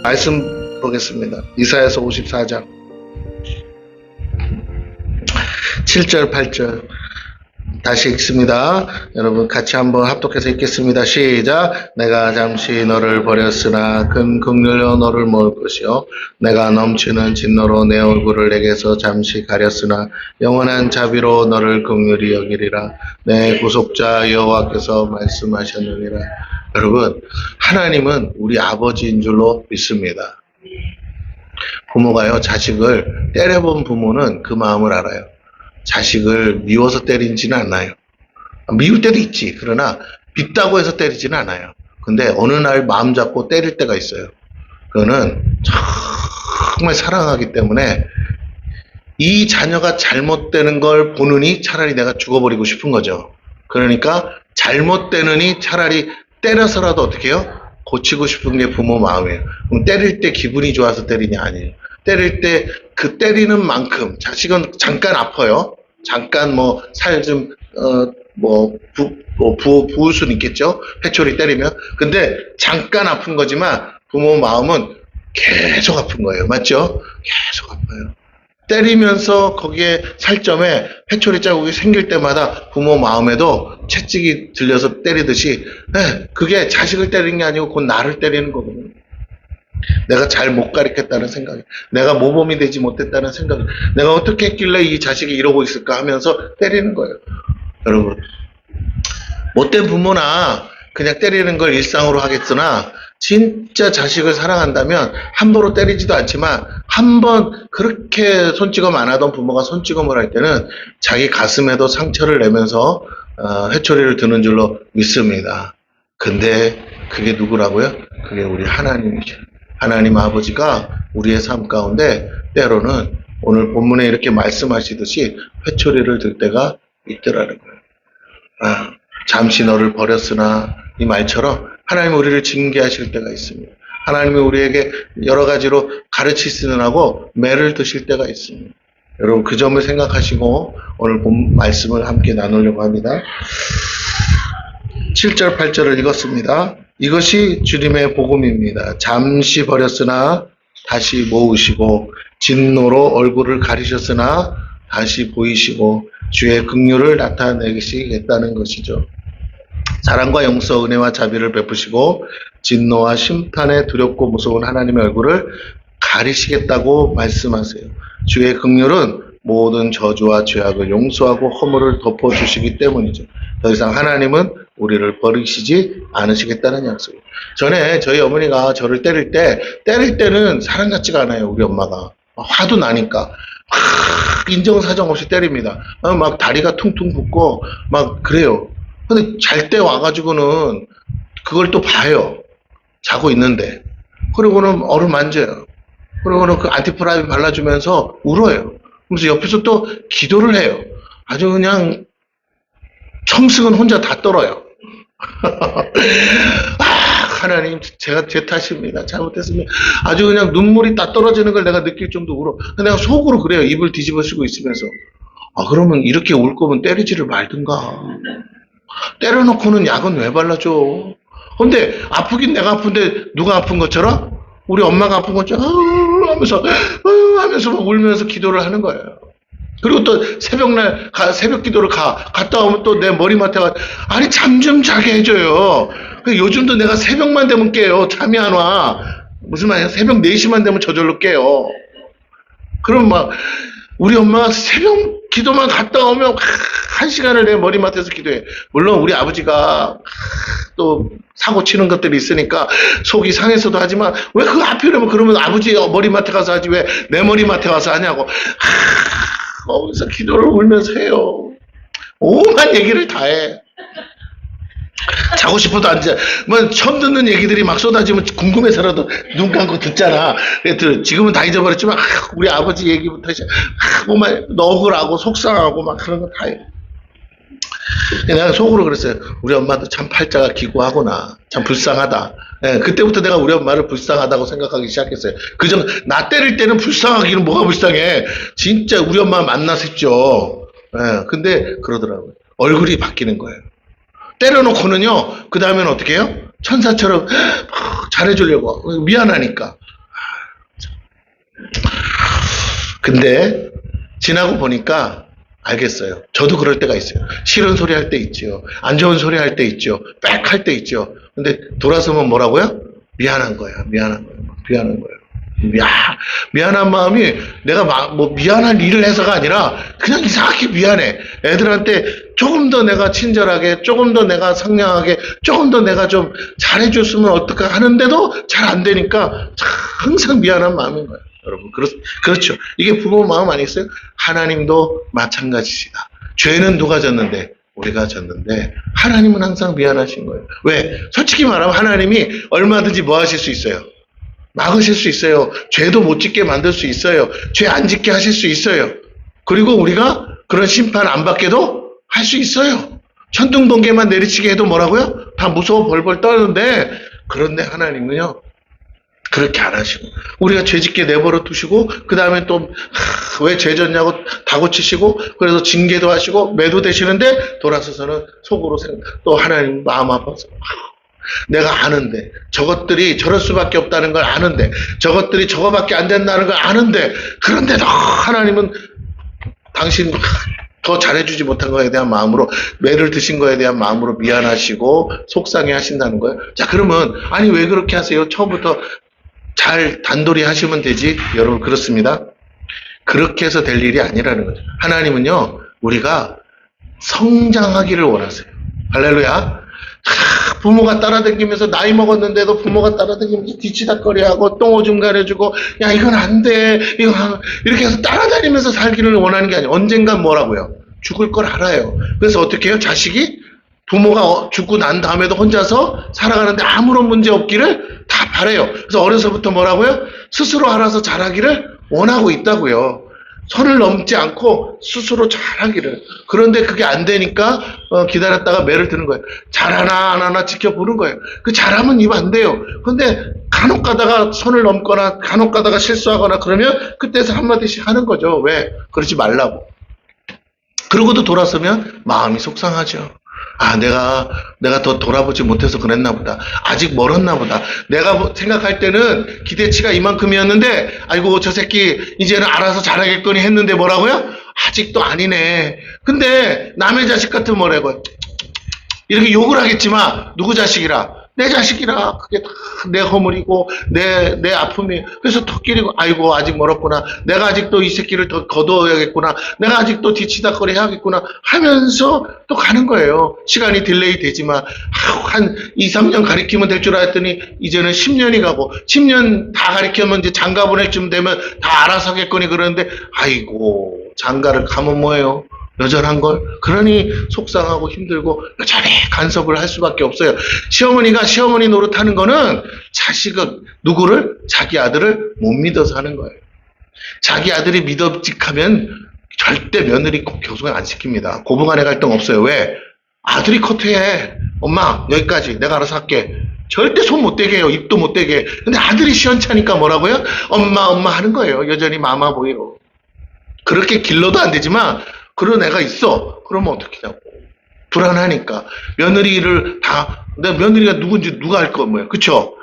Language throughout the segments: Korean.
말씀 보겠습니다. 이사야서 54장 7절 8절 다시 읽습니다. 여러분 같이 한번 합독해서 읽겠습니다. 시작. 내가 잠시 너를 버렸으나 큰 긍휼로 너를 모을 것이요 내가 넘치는 진노로 내 얼굴을 내게서 잠시 가렸으나 영원한 자비로 너를 긍휼히 여기리라. 내 구속자 여호와께서 말씀하셨느니라. 여러분, 하나님은 우리 아버지인 줄로 믿습니다. 부모가요, 자식을 때려본 부모는 그 마음을 알아요. 자식을 미워서 때리지는 않아요. 미울 때도 있지. 그러나 밉다고 해서 때리지는 않아요. 근데 어느 날 마음 잡고 때릴 때가 있어요. 그거는 정말 사랑하기 때문에 이 자녀가 잘못되는 걸 보느니 차라리 내가 죽어버리고 싶은 거죠. 그러니까 잘못되느니 차라리 때려서라도 어떻게 해요? 고치고 싶은 게 부모 마음이에요. 그럼 때릴 때 기분이 좋아서 때리냐? 아니에요. 때릴 때 그 때리는 만큼 자식은 잠깐 아파요. 잠깐 뭐 살 좀 부을 수는 있겠죠. 회초리 때리면. 근데 잠깐 아픈 거지만 부모 마음은 계속 아픈 거예요. 맞죠? 계속 아파요. 때리면서 거기에 살점에 회초리 자국이 생길 때마다 부모 마음에도 채찍이 들려서 때리듯이, 네, 그게 자식을 때리는 게 아니고 곧 나를 때리는 거거든요. 내가 잘 못 가르쳤다는 생각이, 내가 모범이 되지 못했다는 생각이, 내가 어떻게 했길래 이 자식이 이러고 있을까 하면서 때리는 거예요. 여러분, 못된 부모나 그냥 때리는 걸 일상으로 하겠으나 진짜 자식을 사랑한다면 함부로 때리지도 않지만 한번 그렇게 손찌검 안 하던 부모가 손찌검을 할 때는 자기 가슴에도 상처를 내면서 회초리를 드는 줄로 믿습니다. 근데 그게 누구라고요? 그게 우리 하나님이죠. 하나님 아버지가 우리의 삶 가운데 때로는 오늘 본문에 이렇게 말씀하시듯이 회초리를 들 때가 있더라는 거예요. 잠시 너를 버렸으나 이 말처럼 하나님이 우리를 징계하실 때가 있습니다. 하나님이 우리에게 여러 가지로 가르치시느라고 매를 드실 때가 있습니다. 여러분 그 점을 생각하시고 오늘 본 말씀을 함께 나누려고 합니다. 7절 8절을 읽었습니다. 이것이 주님의 복음입니다. 잠시 버렸으나 다시 모으시고 진노로 얼굴을 가리셨으나 다시 보이시고 주의 긍휼을 나타내시겠다는 것이죠. 사랑과 용서, 은혜와 자비를 베푸시고 진노와 심판에 두렵고 무서운 하나님의 얼굴을 가리시겠다고 말씀하세요. 주의 긍휼은 모든 저주와 죄악을 용서하고 허물을 덮어주시기 때문이죠. 더 이상 하나님은 우리를 버리시지 않으시겠다는 약속이에요. 전에 저희 어머니가 저를 때릴 때는 사람 같지가 않아요. 우리 엄마가. 화도 나니까 막 인정사정 없이 때립니다. 막 다리가 퉁퉁 붓고 막 그래요. 근데 잘 때 와가지고는 그걸 또 봐요. 자고 있는데. 그리고는 얼을 만져요. 그리고는 그 안티프라비 발라주면서 울어요. 그래서 옆에서 또 기도를 해요. 아주 그냥 청승은 혼자 다 떨어요. 하나님, 제가 제 탓입니다. 잘못했습니다. 아주 그냥 눈물이 다 떨어지는 걸 내가 느낄 정도 울어. 내가 속으로 그래요. 입을 뒤집어 쓰고 있으면서. 그러면 이렇게 울 거면 때리지를 말든가. 때려놓고는 약은 왜 발라줘? 근데 아프긴 내가 아픈데 누가 아픈 것처럼? 우리 엄마가 아픈 것처럼 하면서 막 울면서 기도를 하는 거예요. 그리고 또 새벽날 새벽 기도를 갔다 오면 또 내 머리맡에 아니 잠 좀 자게 해줘요. 요즘도 내가 새벽만 되면 깨요. 잠이 안 와. 무슨 말이야? 새벽 4시만 되면 저절로 깨요. 그럼 막 우리 엄마가 새벽 기도만 갔다 오면 1시간을 내 머리맡에서 기도해. 물론 우리 아버지가 또 사고 치는 것들이 있으니까 속이 상해서도 하지만 왜 그거 하필이면 그러면 아버지 머리맡에 가서 하지 왜 내 머리맡에 가서 하냐고. 거기서 기도를 울면서 해요. 오만 얘기를 다 해. 자고 싶어도 안 자. 뭐 처음 듣는 얘기들이 막 쏟아지면 궁금해서라도 눈 감고 듣잖아. 그래도 지금은 다 잊어버렸지만 우리 아버지 얘기부터 뭐만 억울하고 속상하고 막 그런 거 다 해. 내가 속으로 그랬어요. 우리 엄마도 참 팔자가 기구하구나. 참 불쌍하다. 예, 그때부터 내가 우리 엄마를 불쌍하다고 생각하기 시작했어요. 그전 나 때릴 때는 불쌍하기는 뭐가 불쌍해. 진짜 우리 엄마 만나셨죠. 예, 근데 그러더라고요. 얼굴이 바뀌는 거예요. 때려놓고는요. 그 다음에는 어떻게 해요? 천사처럼 잘해주려고 미안하니까 근데 지나고 보니까 알겠어요. 저도 그럴 때가 있어요. 싫은 소리 할 때 있죠. 안 좋은 소리 할 때 있죠. 빽 할 때 있죠. 근데 돌아서면 뭐라고요? 미안한 거야. 미안한 거야. 미안한 거예요. 미안한 마음이 내가 뭐 미안한 일을 해서가 아니라 그냥 이상하게 미안해. 애들한테 조금 더 내가 친절하게, 조금 더 내가 상냥하게, 조금 더 내가 좀 잘해줬으면 어떨까 하는데도 잘 안 되니까 항상 미안한 마음인 거예요. 여러분, 그렇죠. 이게 부모 마음 아니겠어요? 하나님도 마찬가지시다. 죄는 누가 졌는데? 우리가 졌는데 하나님은 항상 미안하신 거예요. 왜? 솔직히 말하면 하나님이 얼마든지 뭐 하실 수 있어요? 막으실 수 있어요. 죄도 못 짓게 만들 수 있어요. 죄 안 짓게 하실 수 있어요. 그리고 우리가 그런 심판 안 받게도 할 수 있어요. 천둥번개만 내리치게 해도 뭐라고요? 다 무서워 벌벌 떠는데, 그런데 하나님은요 그렇게 안 하시고 우리가 죄 짓게 내버려 두시고 그 다음에 또 왜 죄 졌냐고 다고치시고 그래서 징계도 하시고 매도되시는데 돌아서서는 속으로 또 하나님 마음 아파서 내가 아는데 저것들이 저럴 수밖에 없다는 걸 아는데 저것들이 저거밖에 안 된다는 걸 아는데 그런데도 하나님은 당신 더 잘해주지 못한 거에 대한 마음으로 매를 드신 거에 대한 마음으로 미안하시고 속상해 하신다는 거예요. 자, 그러면 아니 왜 그렇게 하세요? 처음부터 잘 단돌이 하시면 되지. 여러분, 그렇습니다. 그렇게 해서 될 일이 아니라는 거죠. 하나님은요 우리가 성장하기를 원하세요. 할렐루야. 부모가 따라다니면서 나이 먹었는데도 부모가 따라다니면서 뒤치다거리하고 똥오줌 가려주고 야 이건 안 돼 이렇게 해서 따라다니면서 살기를 원하는 게 아니에요. 언젠간 뭐라고요? 죽을 걸 알아요. 그래서 어떻게 해요? 자식이 부모가 죽고 난 다음에도 혼자서 살아가는데 아무런 문제 없기를 다 바라요. 그래서 어려서부터 뭐라고요? 스스로 알아서 잘하기를 원하고 있다고요. 선을 넘지 않고 스스로 잘하기를. 그런데 그게 안 되니까 기다렸다가 매를 드는 거예요. 잘하나 안 하나 지켜보는 거예요. 그 잘하면 입 안 돼요. 근데 간혹 가다가 선을 넘거나 간혹 가다가 실수하거나 그러면 그때서 한마디씩 하는 거죠. 왜? 그러지 말라고. 그러고도 돌아서면 마음이 속상하죠. 아, 내가 더 돌아보지 못해서 그랬나 보다. 아직 멀었나 보다. 내가 생각할 때는 기대치가 이만큼이었는데, 아이고, 저 새끼, 이제는 알아서 잘하겠거니 했는데 뭐라고요? 아직도 아니네. 근데, 남의 자식 같으면 뭐라고요? 이렇게 욕을 하겠지만, 누구 자식이라? 내 자식이라. 그게 다 내 허물이고, 내 아픔이. 그래서 턱끼리고, 아이고, 아직 멀었구나. 내가 아직도 이 새끼를 더 거둬야겠구나. 내가 아직도 뒤치다거리 해야겠구나. 하면서 또 가는 거예요. 시간이 딜레이 되지만, 한 2, 3년 가리키면 될 줄 알았더니, 이제는 10년이 가고, 10년 다 가리키면 이제 장가 보낼 쯤 되면 다 알아서 하겠거니 그러는데, 아이고, 장가를 가면 뭐예요? 여전한 걸. 그러니 속상하고 힘들고 여전히 간섭을 할 수밖에 없어요. 시어머니가 시어머니 노릇하는 거는 자식은 누구를? 자기 아들을 못 믿어서 하는 거예요. 자기 아들이 믿음직하면 절대 며느리 교섭 안 시킵니다. 고부간의 갈등 없어요. 왜? 아들이 커트해. 엄마 여기까지 내가 알아서 할게. 절대 손 못 대게 해요. 입도 못 대게 해. 근데 아들이 시원찮으니까 뭐라고요? 엄마 하는 거예요. 여전히 마마 보이로. 그렇게 길러도 안 되지만 그런 애가 있어. 그러면 어떻게 하냐고. 불안하니까. 며느리를 내 며느리가 누군지 누가 알 거예요. 그쵸?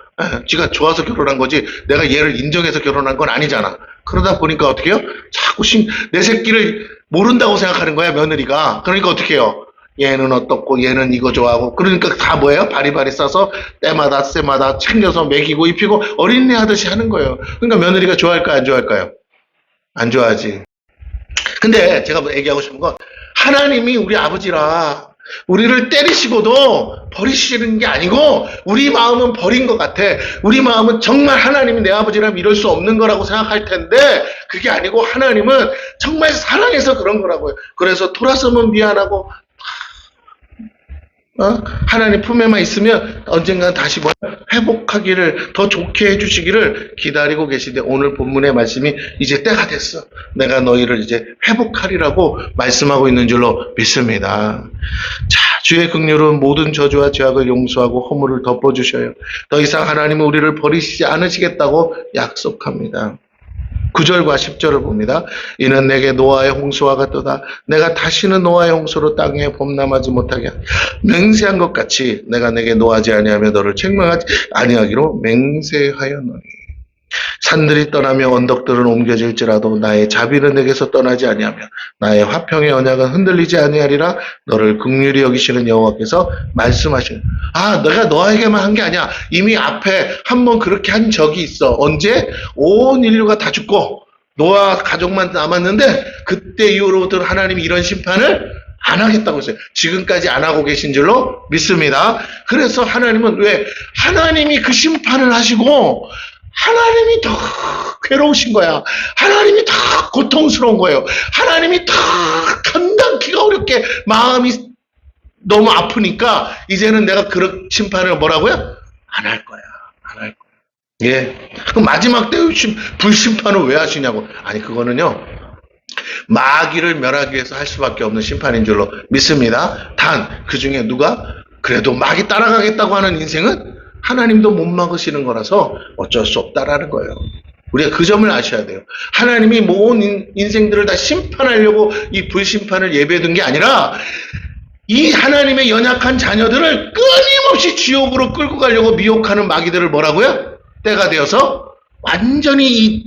지가 좋아서 결혼한 거지. 내가 얘를 인정해서 결혼한 건 아니잖아. 그러다 보니까 어떻게 해요? 자꾸 내 새끼를 모른다고 생각하는 거야, 며느리가. 그러니까 어떻게 해요? 얘는 어떻고, 얘는 이거 좋아하고. 그러니까 다 뭐예요? 바리바리 싸서 때마다 챙겨서 먹이고 입히고 어린애 하듯이 하는 거예요. 그러니까 며느리가 좋아할까요? 안 좋아할까요? 안 좋아하지. 근데 제가 얘기하고 싶은 건 하나님이 우리 아버지라 우리를 때리시고도 버리시는 게 아니고 우리 마음은 버린 것 같아. 우리 마음은 정말 하나님이 내 아버지라면 이럴 수 없는 거라고 생각할 텐데 그게 아니고 하나님은 정말 사랑해서 그런 거라고요. 그래서 돌아서면 미안하고 하나님 품에만 있으면 언젠가 다시 회복하기를 더 좋게 해주시기를 기다리고 계시는데 오늘 본문의 말씀이 이제 때가 됐어. 내가 너희를 이제 회복하리라고 말씀하고 있는 줄로 믿습니다. 자, 주의 긍휼은 모든 저주와 죄악을 용서하고 허물을 덮어주셔요. 더 이상 하나님은 우리를 버리시지 않으시겠다고 약속합니다. 9절과 10절을 봅니다. 이는 내게 노아의 홍수와 같도다. 내가 다시는 노아의 홍수로 땅에 범람하지 못하게 맹세한 것 같이 내가 내게 노하지 아니하며 너를 책망하지 아니하기로 맹세하였노니. 산들이 떠나며 언덕들은 옮겨질지라도 나의 자비는 내게서 떠나지 아니하며 나의 화평의 언약은 흔들리지 아니하리라. 너를 긍휼히 여기시는 여호와께서 말씀하시는. 내가 너에게만 한 게 아니야. 이미 앞에 한번 그렇게 한 적이 있어. 언제? 온 인류가 다 죽고 노아 가족만 남았는데 그때 이후로부터 하나님이 이런 심판을 안 하겠다고 했어요. 지금까지 안 하고 계신 줄로 믿습니다. 그래서 하나님은 왜? 하나님이 그 심판을 하시고 하나님이 더 괴로우신 거야. 하나님이 더 고통스러운 거예요. 하나님이 더 감당키가 어렵게 마음이 너무 아프니까 이제는 내가 그런 심판을 뭐라고요? 안 할 거야. 안 할 거야. 예. 그럼 마지막 때 불심판을 왜 하시냐고. 아니 그거는요. 마귀를 멸하기 위해서 할 수밖에 없는 심판인 줄로 믿습니다. 단 그 중에 누가 그래도 마귀 따라가겠다고 하는 인생은 하나님도 못 막으시는 거라서 어쩔 수 없다라는 거예요. 우리가 그 점을 아셔야 돼요. 하나님이 모든 인생들을 다 심판하려고 이 불심판을 예배해둔 게 아니라 이 하나님의 연약한 자녀들을 끊임없이 지옥으로 끌고 가려고 미혹하는 마귀들을 뭐라고요? 때가 되어서 완전히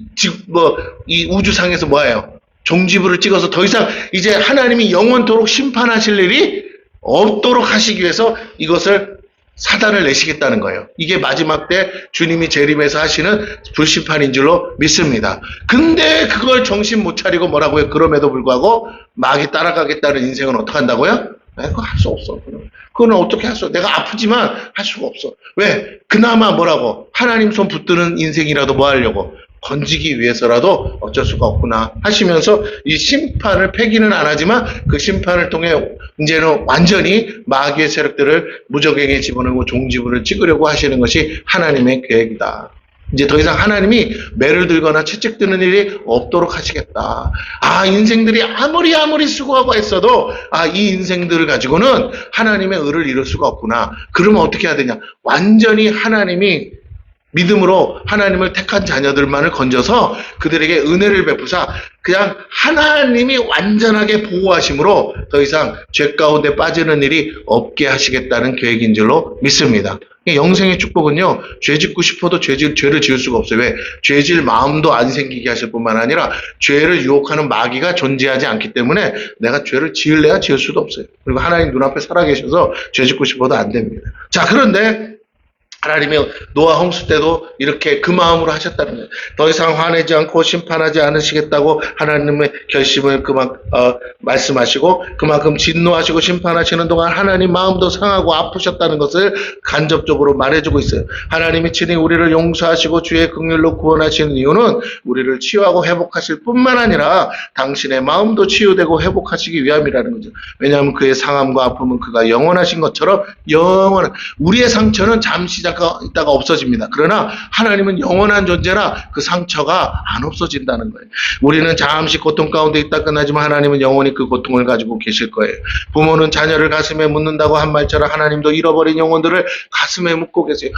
이 우주상에서 뭐예요? 종지부를 찍어서 더 이상 이제 하나님이 영원토록 심판하실 일이 없도록 하시기 위해서 이것을 사단을 내시겠다는 거예요. 이게 마지막 때 주님이 재림해서 하시는 불심판인 줄로 믿습니다. 근데 그걸 정신 못 차리고 뭐라고요? 그럼에도 불구하고 마귀 따라가겠다는 인생은 어떻게 한다고요? 그거 할 수 없어. 그거는 어떻게 할 수 없어. 내가 아프지만 할 수가 없어. 왜? 그나마 뭐라고? 하나님 손 붙드는 인생이라도 뭐 하려고? 건지기 위해서라도 어쩔 수가 없구나 하시면서 이 심판을 폐기는 안 하지만 그 심판을 통해 이제는 완전히 마귀의 세력들을 무적행에 집어넣고 종지부를 찍으려고 하시는 것이 하나님의 계획이다. 이제 더 이상 하나님이 매를 들거나 채찍 드는 일이 없도록 하시겠다. 인생들이 아무리 수고하고 했어도 이 인생들을 가지고는 하나님의 의를 이룰 수가 없구나. 그러면 어떻게 해야 되냐? 완전히 하나님이 믿음으로 하나님을 택한 자녀들만을 건져서 그들에게 은혜를 베푸사 그냥 하나님이 완전하게 보호하심으로 더 이상 죄 가운데 빠지는 일이 없게 하시겠다는 계획인 줄로 믿습니다. 영생의 축복은요, 죄 짓고 싶어도 죄를 지을 수가 없어요. 왜? 죄 질 마음도 안 생기게 하실 뿐만 아니라 죄를 유혹하는 마귀가 존재하지 않기 때문에 내가 죄를 지을래야 지을 수도 없어요. 그리고 하나님 눈앞에 살아계셔서 죄 짓고 싶어도 안 됩니다. 자, 그런데 하나님이 노아 홍수 때도 이렇게 그 마음으로 하셨다는 거예요. 더 이상 화내지 않고 심판하지 않으시겠다고 하나님의 결심을 말씀하시고 그만큼 진노하시고 심판하시는 동안 하나님 마음도 상하고 아프셨다는 것을 간접적으로 말해주고 있어요. 하나님이 친히 우리를 용서하시고 주의 긍휼로 구원하시는 이유는 우리를 치유하고 회복하실 뿐만 아니라 당신의 마음도 치유되고 회복하시기 위함이라는 거죠. 왜냐하면 그의 상함과 아픔은 그가 영원하신 것처럼 우리의 상처는 잠시 있다가 없어집니다. 그러나 하나님은 영원한 존재라 그 상처가 안 없어진다는 거예요. 우리는 잠시 고통 가운데 있다 끝나지만 하나님은 영원히 그 고통을 가지고 계실 거예요. 부모는 자녀를 가슴에 묻는다고 한 말처럼 하나님도 잃어버린 영혼들을 가슴에 묻고 계세요.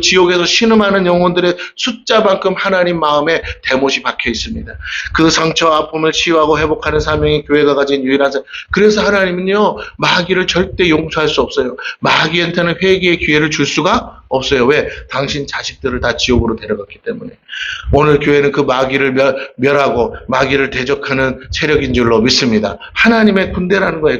지옥에서 신음하는 영혼들의 숫자만큼 하나님 마음에 대못이 박혀 있습니다. 그 상처와 아픔을 치유하고 회복하는 사명이 교회가 가진 유일한 사명. 그래서 하나님은요, 마귀를 절대 용서할 수 없어요. 마귀한테는 회개의 기회를 줄 수가 없어요. 왜? 당신 자식들을 다 지옥으로 데려갔기 때문에. 오늘 교회는 그 마귀를 멸하고 마귀를 대적하는 세력인 줄로 믿습니다. 하나님의 군대라는 거예요.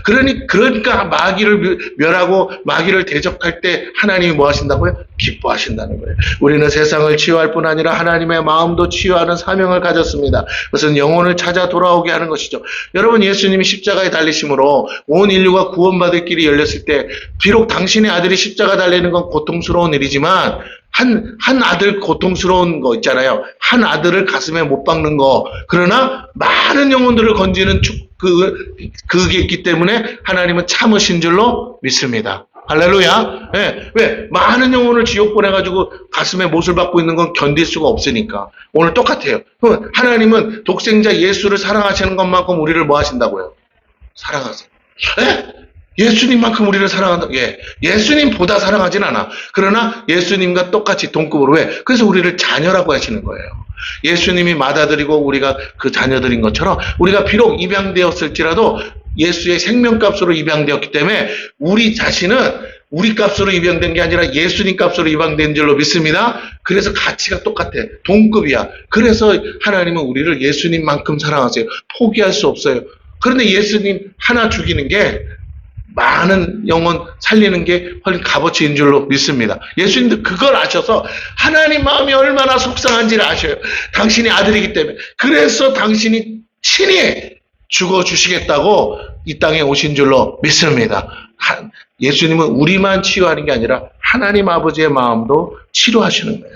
그러니까 마귀를 멸하고 마귀를 대적할 때 하나님이 뭐 하신다고요? 기뻐하신다는 거예요. 우리는 세상을 치유할 뿐 아니라 하나님의 마음도 치유하는 사명을 가졌습니다. 그것은 영혼을 찾아 돌아오게 하는 것이죠. 여러분, 예수님이 십자가에 달리심으로 온 인류가 구원받을 길이 열렸을 때 비록 당신의 아들이 십자가 달리는 건 고통스러운 일이지만 한 아들 고통스러운 거 있잖아요. 한 아들을 가슴에 못 박는 거. 그러나 많은 영혼들을 건지는 그게 있기 때문에 하나님은 참으신 줄로 믿습니다. 할렐루야. 네. 왜? 많은 영혼을 지옥 보내가지고 가슴에 못을 박고 있는 건 견딜 수가 없으니까. 오늘 똑같아요. 하나님은 독생자 예수를 사랑하시는 것만큼 우리를 뭐 하신다고요? 사랑하세요. 네? 예수님만큼 우리를 사랑한다. 예수님보다 사랑하진 않아. 그러나 예수님과 똑같이 동급으로 해. 그래서 우리를 자녀라고 하시는 거예요. 예수님이 맏아들이고 우리가 그 자녀들인 것처럼 우리가 비록 입양되었을지라도 예수의 생명값으로 입양되었기 때문에 우리 자신은 우리 값으로 입양된 게 아니라 예수님 값으로 입양된 줄로 믿습니다. 그래서 가치가 똑같아. 동급이야. 그래서 하나님은 우리를 예수님만큼 사랑하세요. 포기할 수 없어요. 그런데 예수님 하나 죽이는 게 많은 영혼 살리는 게 훨씬 값어치인 줄로 믿습니다. 예수님도 그걸 아셔서 하나님 마음이 얼마나 속상한지를 아셔요. 당신이 아들이기 때문에. 그래서 당신이 친히 죽어주시겠다고 이 땅에 오신 줄로 믿습니다. 예수님은 우리만 치유하는 게 아니라 하나님 아버지의 마음도 치료하시는 거예요.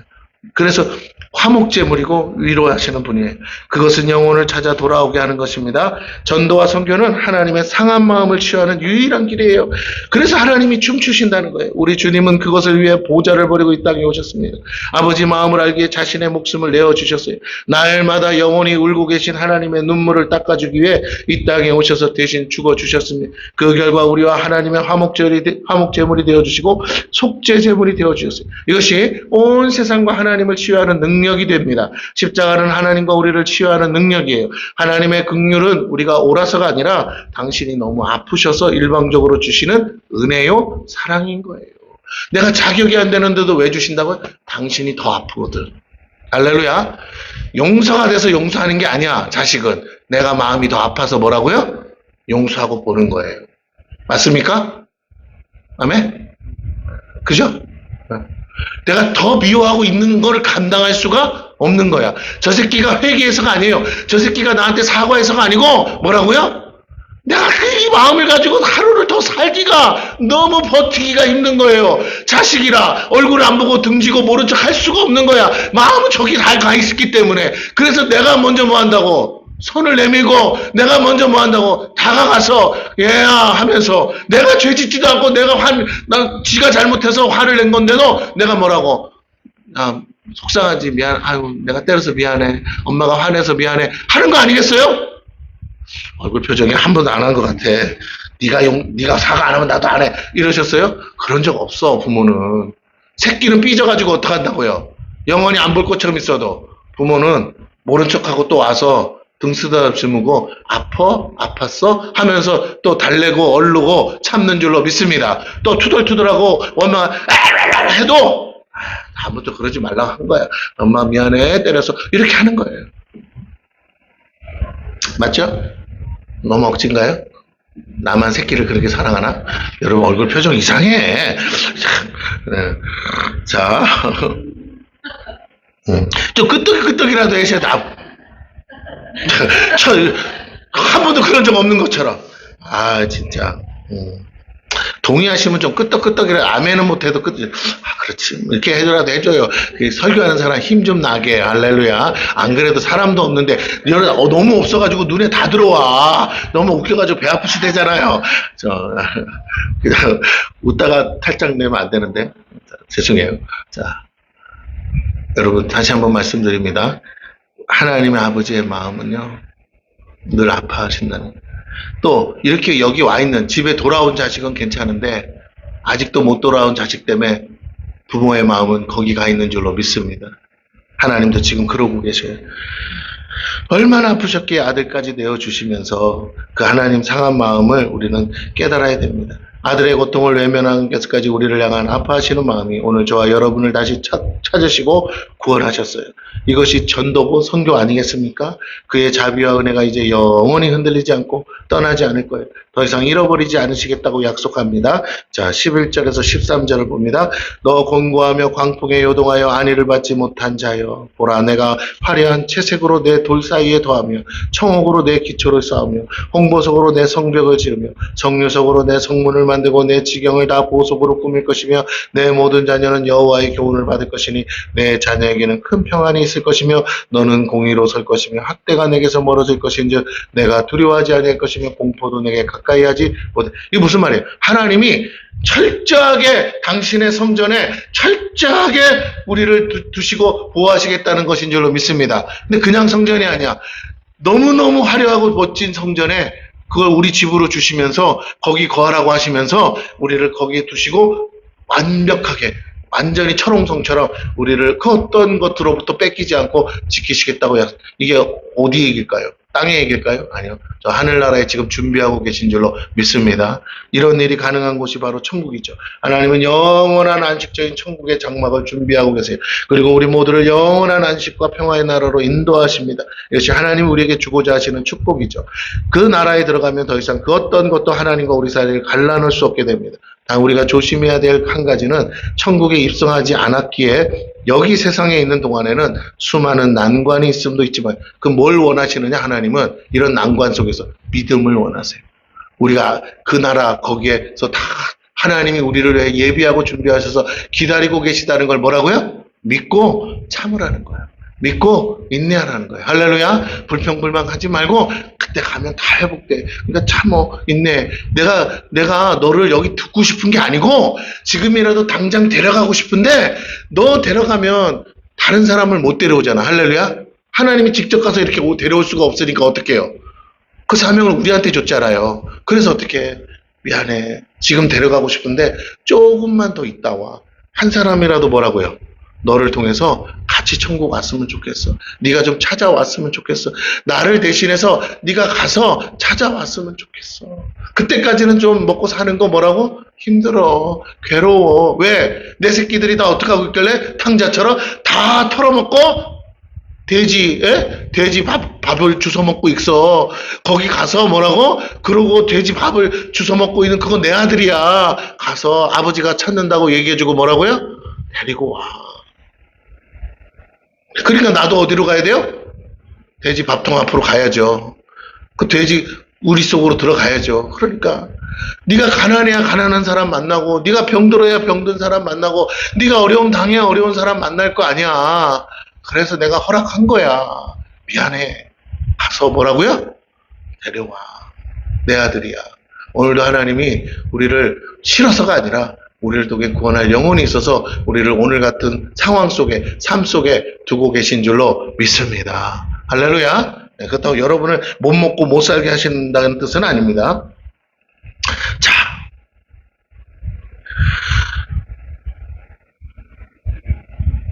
그래서 화목제물이고 위로하시는 분이에요. 그것은 영혼을 찾아 돌아오게 하는 것입니다. 전도와 선교는 하나님의 상한 마음을 치유하는 유일한 길이에요. 그래서 하나님이 춤추신다는 거예요. 우리 주님은 그것을 위해 보좌를 버리고 이 땅에 오셨습니다. 아버지 마음을 알기에 자신의 목숨을 내어주셨어요. 날마다 영원히 울고 계신 하나님의 눈물을 닦아주기 위해 이 땅에 오셔서 대신 죽어주셨습니다. 그 결과 우리와 하나님의 화목제물이 되어주시고 속죄제물이 되어주셨어요. 이것이 온 세상과 하나님을 치유하는 능력이 됩니다. 십자가는 하나님과 우리를 치유하는 능력이에요. 하나님의 긍휼은 우리가 옳아서가 아니라 당신이 너무 아프셔서 일방적으로 주시는 은혜요 사랑인 거예요. 내가 자격이 안 되는데도 왜 주신다고요? 당신이 더 아프거든. 할렐루야. 용서가 돼서 용서하는 게 아니야. 자식은 내가 마음이 더 아파서 뭐라고요? 용서하고 보는 거예요. 맞습니까? 아멘? 그죠? 내가 더 미워하고 있는 거를 감당할 수가 없는 거야. 저 새끼가 회개해서가 아니에요. 저 새끼가 나한테 사과해서가 아니고 뭐라고요? 내가 이 마음을 가지고 하루를 더 살기가 너무 버티기가 힘든 거예요. 자식이라 얼굴 안 보고 등지고 모른 척 할 수가 없는 거야. 마음은 저기 다 가 있었기 때문에. 그래서 내가 먼저 뭐 한다고? 손을 내밀고 내가 먼저 뭐 한다고? 다가가서 얘야 하면서 내가 죄 짓지도 않고 지가 잘못해서 화를 낸 건데도 내가 뭐라고? 속상하지 미안. 아유 내가 때려서 미안해. 엄마가 화내서 미안해. 하는 거 아니겠어요? 얼굴 표정이 한 번도 안 한 것 같아. 네가 사과 안 하면 나도 안 해. 이러셨어요? 그런 적 없어 부모는. 새끼는 삐져가지고 어떡한다고요? 영원히 안 볼 것처럼 있어도 부모는 모른 척하고 또 와서 등 쓰다듬고 아팠어? 하면서 또 달래고 얼르고 참는 줄로 믿습니다. 또 투덜투덜하고 엄마가 해도 다음부터 그러지 말라고 한 거야. 엄마 미안해 때려서 이렇게 하는 거예요. 맞죠? 너무 억진가요? 나만 새끼를 그렇게 사랑하나? 여러분 얼굴 표정 이상해. 네. 자, 좀 끄떡끄떡이라도 해셔야 돼. 한 번도 그런 적 없는 것처럼. 아 진짜. 동의하시면 좀 끄떡끄떡이라 아멘은 못해도 그렇지 이렇게 해줘라도 해줘요. 설교하는 사람 힘 좀 나게. 할렐루야. 안 그래도 사람도 없는데 너무 없어가지고 눈에 다 들어와. 너무 웃겨가지고 배 아프시대잖아요. 그냥 웃다가 탈짝 내면 안 되는데 죄송해요. 자, 여러분 다시 한번 말씀드립니다. 하나님의 아버지의 마음은요 늘 아파하신다는. 또 이렇게 여기 와 있는 집에 돌아온 자식은 괜찮은데 아직도 못 돌아온 자식 때문에 부모의 마음은 거기 가 있는 줄로 믿습니다. 하나님도 지금 그러고 계셔요. 얼마나 아프셨기에 아들까지 내어주시면서 그 하나님 상한 마음을 우리는 깨달아야 됩니다. 아들의 고통을 외면하는 것까지 우리를 향한 아파하시는 마음이 오늘 저와 여러분을 다시 찾으시고 구원하셨어요. 이것이 전도고 선교 아니겠습니까? 그의 자비와 은혜가 이제 영원히 흔들리지 않고 떠나지 않을 거예요. 더 이상 잃어버리지 않으시겠다고 약속합니다. 자, 11절에서 13절을 봅니다. 너 권고하며 광풍에 요동하여 안위를 받지 못한 자여, 보라 내가 화려한 채색으로 내 돌 사이에 더하며 청옥으로 내 기초를 쌓으며 홍보석으로 내 성벽을 지으며 정류석으로 내 성문을 만들고 내 지경을 다 보석으로 꾸밀 것이며 내 모든 자녀는 여호와의 교훈을 받을 것이니 내 자녀에게는 큰 평안이 있을 것이며 너는 공의로 설 것이며 학대가 내게서 멀어질 것인즉 내가 두려워하지 아니할 것이며 공포도 내게 가까이 하지 못해. 이게 무슨 말이에요? 하나님이 철저하게 당신의 성전에 철저하게 우리를 두시고 보호하시겠다는 것인 줄로 믿습니다. 근데 그냥 성전이 아니야. 너무너무 화려하고 멋진 성전에 그걸 우리 집으로 주시면서 거기 거하라고 하시면서 우리를 거기에 두시고 완벽하게 완전히 철옹성처럼 우리를 그 어떤 것으로부터 뺏기지 않고 지키시겠다고 이게 어디 얘기일까요? 땅의 얘기일까요? 아니요. 저 하늘나라에 지금 준비하고 계신 줄로 믿습니다. 이런 일이 가능한 곳이 바로 천국이죠. 하나님은 영원한 안식적인 천국의 장막을 준비하고 계세요. 그리고 우리 모두를 영원한 안식과 평화의 나라로 인도하십니다. 이것이 하나님 우리에게 주고자 하시는 축복이죠. 그 나라에 들어가면 더 이상 그 어떤 것도 하나님과 우리 사이를 갈라놓을 수 없게 됩니다. 단 우리가 조심해야 될 한 가지는 천국에 입성하지 않았기에 여기 세상에 있는 동안에는 수많은 난관이 있음도 있지만 그 뭘 원하시느냐 하나님은 이런 난관 속에서 믿음을 원하세요. 우리가 그 나라 거기에서 다 하나님이 우리를 위해 예비하고 준비하셔서 기다리고 계시다는 걸 뭐라고요? 믿고 참으라는 거예요. 믿고 인내하라는 거예요. 할렐루야. 불평불만 하지 말고 그때 가면 다 회복돼. 그러니까 참어 인내. 내가 너를 여기 두고 싶은 게 아니고 지금이라도 당장 데려가고 싶은데 너 데려가면 다른 사람을 못 데려오잖아. 할렐루야. 하나님이 직접 가서 이렇게 데려올 수가 없으니까 어떻게 해요? 그 사명을 우리한테 줬잖아요. 그래서 어떻게 미안해. 지금 데려가고 싶은데 조금만 더 있다 와. 한 사람이라도 뭐라고요? 너를 통해서 같이 천국 왔으면 좋겠어. 네가 좀 찾아왔으면 좋겠어. 나를 대신해서 네가 가서 찾아왔으면 좋겠어. 그때까지는 좀 먹고 사는 거 뭐라고? 힘들어. 괴로워. 왜? 내 새끼들이 다 어떻게 하고 있길래? 탕자처럼 다 털어먹고 돼지 밥을 주워 먹고 있어. 거기 가서 뭐라고? 그러고 돼지 밥을 주워 먹고 있는 그건 내 아들이야. 가서 아버지가 찾는다고 얘기해주고 뭐라고요? 데리고 와. 그러니까 나도 어디로 가야 돼요? 돼지 밥통 앞으로 가야죠. 그 돼지 우리 속으로 들어가야죠. 그러니까 네가 가난해야 가난한 사람 만나고 네가 병들어야 병든 사람 만나고 네가 어려움 당해야 어려운 사람 만날 거 아니야. 그래서 내가 허락한 거야. 미안해. 가서 뭐라고요? 데려와. 내 아들이야. 오늘도 하나님이 우리를 싫어서가 아니라 우리를 통해 구원할 영혼이 있어서 우리를 오늘 같은 상황 속에 삶 속에 두고 계신 줄로 믿습니다. 할렐루야. 네, 그렇다고 여러분을 못 먹고 못 살게 하신다는 뜻은 아닙니다. 자,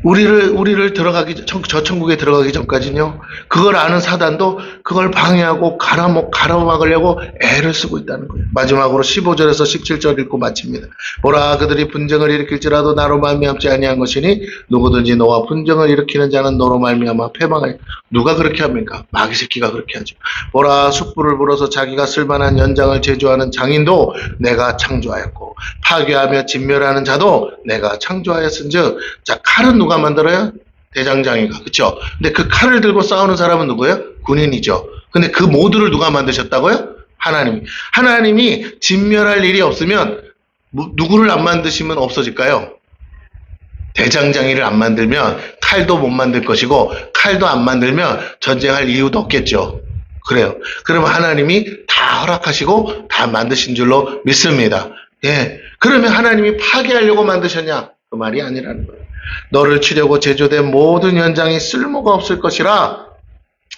우리를 저 천국에 들어가기 전까지는요, 그걸 아는 사단도 그걸 방해하고 가로막으려고 애를 쓰고 있다는 거예요. 마지막으로 15절에서 17절 읽고 마칩니다. 보라, 그들이 분쟁을 일으킬지라도 나로 말미암지 아니한 것이니 누구든지 너와 분쟁을 일으키는 자는 너로 말미암아 패망하리. 누가 그렇게 합니까? 마귀 새끼가 그렇게 하죠. 보라, 숯불을 불어서 자기가 쓸만한 연장을 제조하는 장인도 내가 창조하였고 파괴하며 진멸하는 자도 내가 창조하였은즉, 자, 칼은 누가 만들어요? 대장장이가. 그쵸? 근데 그 칼을 들고 싸우는 사람은 누구예요? 군인이죠. 근데 그 모두를 누가 만드셨다고요? 하나님이 진멸할 일이 없으면 누구를 안 만드시면 없어질까요? 대장장이를 안 만들면 칼도 못 만들 것이고 칼도 안 만들면 전쟁할 이유도 없겠죠. 그래요. 그러면 하나님이 다 허락하시고 다 만드신 줄로 믿습니다. 예. 그러면 하나님이 파괴하려고 만드셨냐? 그 말이 아니라는 거예요. 너를 치려고 제조된 모든 연장이 쓸모가 없을 것이라.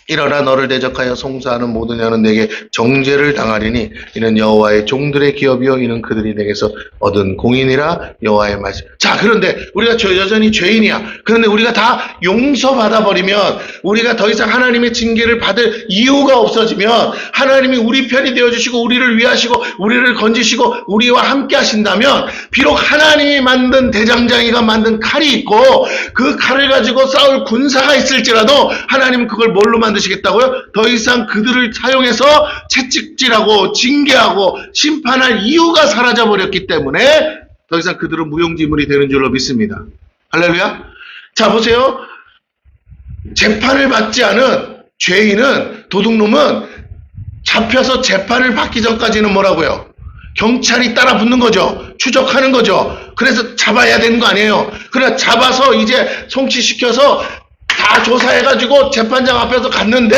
일어나 너를 대적하여 송사하는 모든 자는 내게 정죄를 당하리니 이는 여호와의 종들의 기업이요 이는 그들이 내게서 얻은 공인이라. 여호와의 말씀. 자, 그런데 우리가 여전히 죄인이야. 그런데 우리가 다 용서받아 버리면, 우리가 더 이상 하나님의 징계를 받을 이유가 없어지면, 하나님이 우리 편이 되어주시고 우리를 위하시고 우리를 건지시고 우리와 함께 하신다면, 비록 하나님이 만든 대장장이가 만든 칼이 있고 그 칼을 가지고 싸울 군사가 있을지라도 하나님은 그걸 뭘로 만드시겠다고요? 더 이상 그들을 사용해서 채찍질하고 징계하고 심판할 이유가 사라져버렸기 때문에 더 이상 그들은 무용지물이 되는 줄로 믿습니다. 할렐루야. 자, 보세요. 재판을 받지 않은 죄인은, 도둑놈은 잡혀서 재판을 받기 전까지는 뭐라고요? 경찰이 따라 붙는 거죠. 추적하는 거죠. 그래서 잡아야 되는 거 아니에요. 그래, 잡아서 이제 송치시켜서 다 조사해가지고 재판장 앞에서 갔는데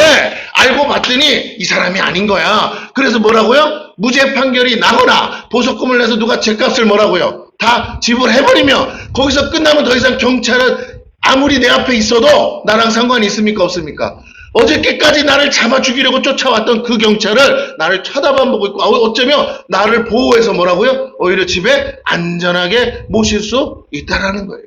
알고 봤더니 이 사람이 아닌 거야. 그래서 뭐라고요? 무죄 판결이 나거나 보석금을 내서 누가 죗값을 뭐라고요? 다 지불해버리면 거기서 끝나면 더 이상 경찰은 아무리 내 앞에 있어도 나랑 상관이 있습니까? 없습니까? 어저께까지 나를 잡아 죽이려고 쫓아왔던 그 경찰을 나를 쳐다만 보고 있고 어쩌면 나를 보호해서 뭐라고요? 오히려 집에 안전하게 모실 수 있다라는 거예요.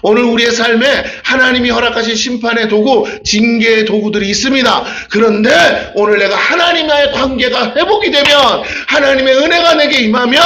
오늘 우리의 삶에 하나님이 허락하신 심판의 도구, 징계의 도구들이 있습니다. 그런데 오늘 내가 하나님과의 관계가 회복이 되면, 하나님의 은혜가 내게 임하면,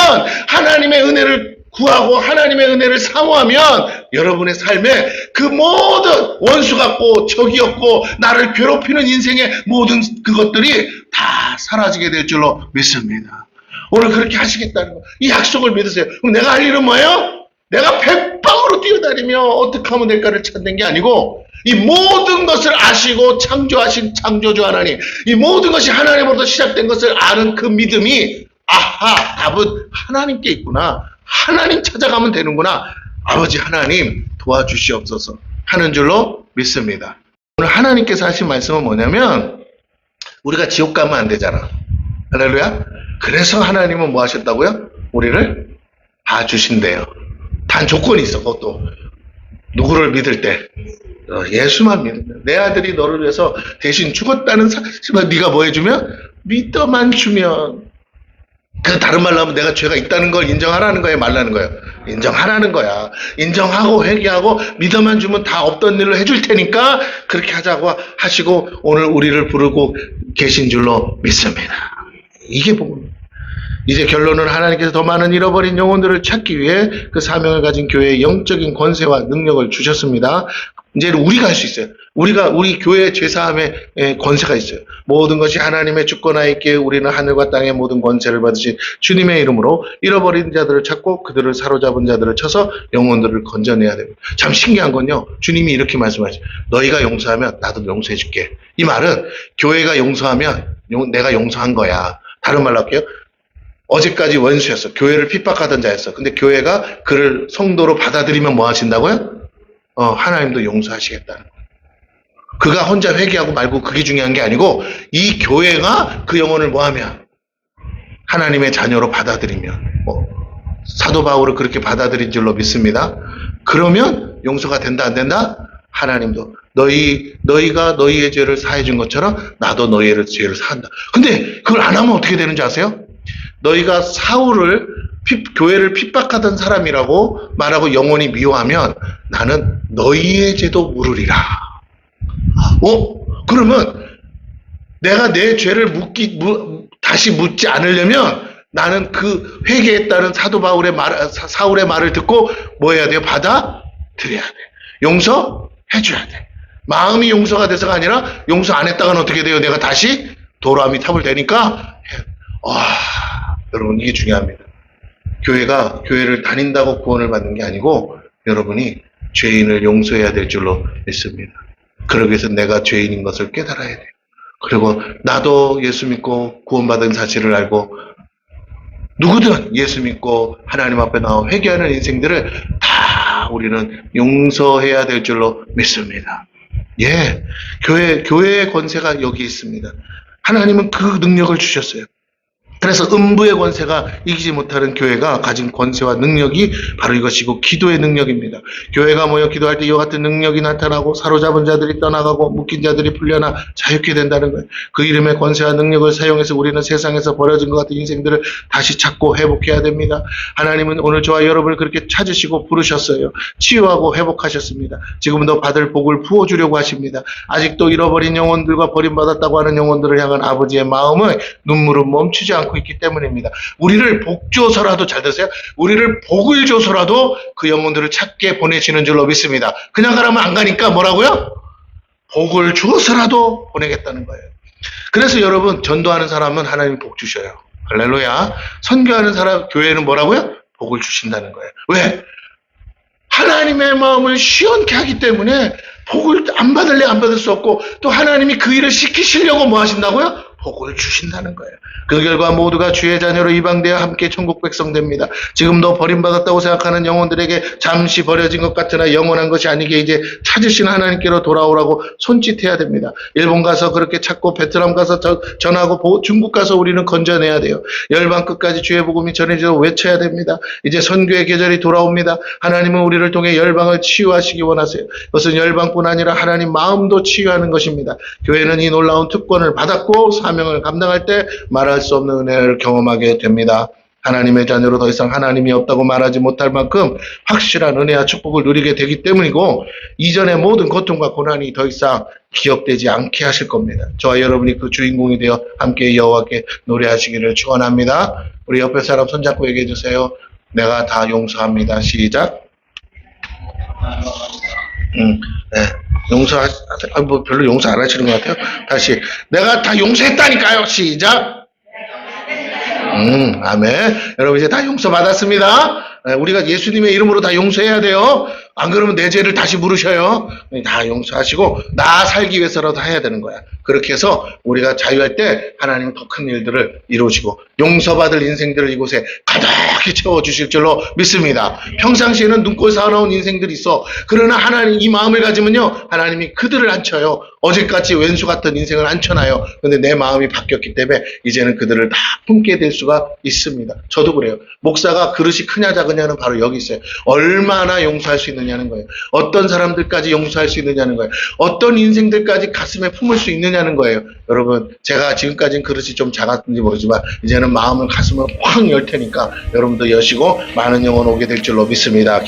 하나님의 은혜를 구하고 하나님의 은혜를 사모하면 여러분의 삶에 그 모든 원수 같고 적이었고 나를 괴롭히는 인생의 모든 그것들이 다 사라지게 될 줄로 믿습니다. 오늘 그렇게 하시겠다는 거, 이 약속을 믿으세요. 그럼 내가 할 일은 뭐예요? 내가 백방으로 뛰어다니며 어떻게 하면 될까를 찾는 게 아니고, 이 모든 것을 아시고 창조하신 창조주 하나님, 이 모든 것이 하나님으로부터 시작된 것을 아는 그 믿음이, 아하, 답은 하나님께 있구나, 하나님 찾아가면 되는구나, 아버지 하나님 도와주시옵소서 하는 줄로 믿습니다. 오늘 하나님께서 하신 말씀은 뭐냐면, 우리가 지옥 가면 안 되잖아. 할렐루야. 그래서 하나님은 뭐 하셨다고요? 우리를 봐주신대요. 단 조건이 있어. 그것도 누구를 믿을 때, 예수만 믿으면. 내 아들이 너를 위해서 대신 죽었다는 사실만 네가 뭐 해주면? 믿어만 주면. 그 다른 말로 하면 내가 죄가 있다는 걸 인정하라는 거예요, 말라는 거예요? 인정하라는 거야. 인정하고 회개하고 믿어만 주면 다 없던 일을 해줄 테니까 그렇게 하자고 하시고 오늘 우리를 부르고 계신 줄로 믿습니다. 이게 복음입니다. 이제 결론은 하나님께서 더 많은 잃어버린 영혼들을 찾기 위해 그 사명을 가진 교회에 영적인 권세와 능력을 주셨습니다. 이제는 우리가 할 수 있어요. 우리 교회의 죄사함의 권세가 있어요. 모든 것이 하나님의 주권하에 있기에 우리는 하늘과 땅의 모든 권세를 받으신 주님의 이름으로 잃어버린 자들을 찾고 그들을 사로잡은 자들을 쳐서 영혼들을 건져내야 됩니다. 참 신기한 건요, 주님이 이렇게 말씀하시죠. 너희가 용서하면 나도 용서해 줄게. 이 말은 교회가 용서하면 내가 용서한 거야. 다른 말로 할게요. 어제까지 원수였어. 교회를 핍박하던 자였어. 근데 교회가 그를 성도로 받아들이면 뭐 하신다고요? 하나님도 용서하시겠다는 거예요. 그가 혼자 회개하고 말고 그게 중요한 게 아니고, 이 교회가 그 영혼을 뭐 하면? 하나님의 자녀로 받아들이면, 사도 바울을 그렇게 받아들인 줄로 믿습니다. 그러면 용서가 된다, 안 된다? 하나님도 너희가 너희의 죄를 사해 준 것처럼 나도 너희의 죄를 사한다. 근데 그걸 안 하면 어떻게 되는지 아세요? 너희가 사울을 교회를 핍박하던 사람이라고 말하고 영원히 미워하면 나는 너희의 죄도 물으리라. 그러면 내가 내 죄를 다시 묻지 않으려면 나는 그 회개했다는 사울의 말을 듣고 뭐 해야 돼요? 받아들여야 돼. 용서해줘야 돼. 마음이 용서가 돼서가 아니라 용서 안 했다가는 어떻게 돼요? 내가 다시 도라미 탑을 대니까. 여러분, 이게 중요합니다. 교회를 다닌다고 구원을 받는 게 아니고 여러분이 죄인을 용서해야 될 줄로 믿습니다. 그러기 위해서 내가 죄인인 것을 깨달아야 돼요. 그리고 나도 예수 믿고 구원받은 사실을 알고 누구든 예수 믿고 하나님 앞에 나와 회개하는 인생들을 다 우리는 용서해야 될 줄로 믿습니다. 예, 교회의 권세가 여기 있습니다. 하나님은 그 능력을 주셨어요. 그래서 음부의 권세가 이기지 못하는 교회가 가진 권세와 능력이 바로 이것이고 기도의 능력입니다. 교회가 모여 기도할 때 이와 같은 능력이 나타나고 사로잡은 자들이 떠나가고 묶인 자들이 풀려나 자유케 된다는 거예요. 그 이름의 권세와 능력을 사용해서 우리는 세상에서 버려진 것 같은 인생들을 다시 찾고 회복해야 됩니다. 하나님은 오늘 저와 여러분을 그렇게 찾으시고 부르셨어요. 치유하고 회복하셨습니다. 지금도 받을 복을 부어주려고 하십니다. 아직도 잃어버린 영혼들과 버림받았다고 하는 영혼들을 향한 아버지의 마음은 눈물은 멈추지 않고 있기 때문입니다. 우리를 복 줘서라도, 잘 들으세요, 우리를 복을 줘서라도 그 영혼들을 찾게 보내시는 줄로 믿습니다. 그냥 가라면 안 가니까 뭐라고요? 복을 주어서라도 보내겠다는 거예요. 그래서 여러분, 전도하는 사람은 하나님 복 주셔요. 할렐루야. 선교하는 사람, 교회는 뭐라고요? 복을 주신다는 거예요. 왜? 하나님의 마음을 시원케 하기 때문에 복을 안 받을래 안 받을 수 없고, 또 하나님이 그 일을 시키시려고 뭐 하신다고요? 복을 주신다는 거예요. 그 결과 모두가 주의 자녀로 이방되어 함께 천국 백성 됩니다. 지금도 버림받았다고 생각하는 영혼들에게 잠시 버려진 것 같으나 영원한 것이 아니게 이제 찾으신 하나님께로 돌아오라고 손짓해야 됩니다. 일본 가서 그렇게 찾고, 베트남 가서 전하고, 중국 가서 우리는 건져내야 돼요. 열방 끝까지 주의 복음이 전해지도록 외쳐야 됩니다. 이제 선교의 계절이 돌아옵니다. 하나님은 우리를 통해 열방을 치유하시기 원하세요. 그것은 열방뿐 아니라 하나님 마음도 치유하는 것입니다. 교회는 이 놀라운 특권을 받았고 사명을 감당할 때 말할 수 없는 은혜를 경험하게 됩니다. 하나님의 자녀로 더 이상 하나님이 없다고 말하지 못할 만큼 확실한 은혜와 축복을 누리게 되기 때문이고 이전의 모든 고통과 고난이 더 이상 기억되지 않게 하실 겁니다. 저와 여러분이 그 주인공이 되어 함께 여호와께 노래하시기를 축원합니다. 우리 옆에 사람 손잡고 얘기해 주세요. 내가 다 용서합니다. 시작. 네. 뭐 별로 용서 안 하시는 것 같아요. 다시. 내가 다 용서했다니까요. 시작. 아멘. 여러분 이제 다 용서받았습니다. 우리가 예수님의 이름으로 다 용서해야 돼요. 안 그러면 내 죄를 다시 물으셔요. 다 용서하시고 나 살기 위해서라도 해야 되는 거야. 그렇게 해서 우리가 자유할 때 하나님 더 큰 일들을 이루시고 용서받을 인생들을 이곳에 가득히 채워주실 줄로 믿습니다. 평상시에는 눈꼴 사나운 인생들이 있어. 그러나 하나님 이 마음을 가지면요. 하나님이 그들을 앉혀요. 어제까지 왼수 같은 인생을 앉혀놔요. 근데 내 마음이 바뀌었기 때문에 이제는 그들을 다 품게 될 수가 있습니다. 저도 그래요. 목사가 그릇이 크냐 작으냐는 바로 여기 있어요. 얼마나 용서할 수 있느냐는 거예요. 어떤 사람들까지 용서할 수 있느냐는 거예요. 어떤 인생들까지 가슴에 품을 수 있느냐는 거예요. 여러분 제가 지금까지는 그릇이 좀 작았는지 모르지만 이제는 마음을 가슴을 확 열 테니까 여러분도 여시고 많은 영혼 오게 될 줄로 믿습니다.